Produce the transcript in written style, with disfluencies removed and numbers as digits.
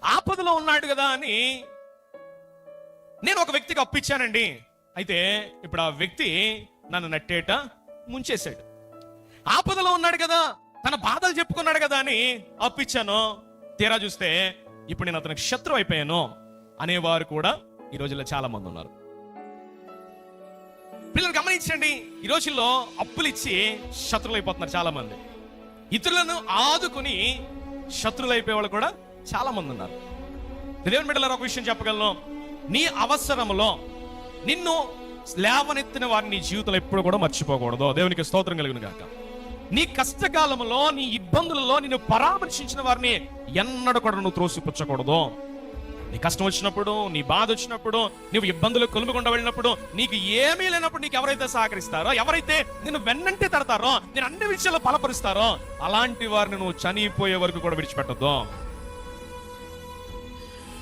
ఆపదలో ఉన్నాడు కదా అని నేను ఒక వ్యక్తికి అప్పు ఇచ్చానండి. అయితే ఇప్పుడు ఆ వ్యక్తి నన్ను నట్టేట ముంచేశాడు. ఆపదలో ఉన్నాడు కదా, తన బాధలు చెప్పుకున్నాడు కదా అని అప్పు ఇచ్చాను. తీరా చూస్తే ఇప్పుడు నేను అతనికి శత్రువు అయిపోయాను అనేవారు కూడా ఈ రోజుల్లో చాలా మంది ఉన్నారు. పిల్లలు గమనించండి, ఈ రోజుల్లో అప్పులు ఇచ్చి శత్రువులు అయిపోతున్నారు చాలా మంది. ఇతరులను ఆదుకుని శత్రువులు అయిపోయే వాళ్ళు కూడా చాలా మంది ఉన్నారు. దేవుని బిడ్డలారా, ఒక విషయం చెప్పగలను, నీ అవసరంలో నిన్ను లేవనెత్తిన వారిని నీ జీవితంలో ఎప్పుడు కూడా మర్చిపోకూడదు. దేవునికి స్తోత్రం కలుగును గాక. నీ కష్టకాలంలో, నీ ఇబ్బందులలో నిన్ను పరామర్శించిన వారిని ఎన్నడూ కూడా నువ్వు త్రోసిపుచ్చకూడదు. నీ కష్టం వచ్చినప్పుడు, నీ బాధ వచ్చినప్పుడు, నువ్వు ఇబ్బందులు కొలుముకుండా వెళ్ళినప్పుడు, నీకు ఏమీ లేనప్పుడు నీకు ఎవరైతే సహకరిస్తారో, ఎవరైతే నిన్ను వెన్నంటే తడతారో, నేను అన్ని విషయాల్లో బలపరుస్తారో, అలాంటి వారిని నువ్వు చనిపోయే వరకు కూడా విడిచిపెట్టద్దు.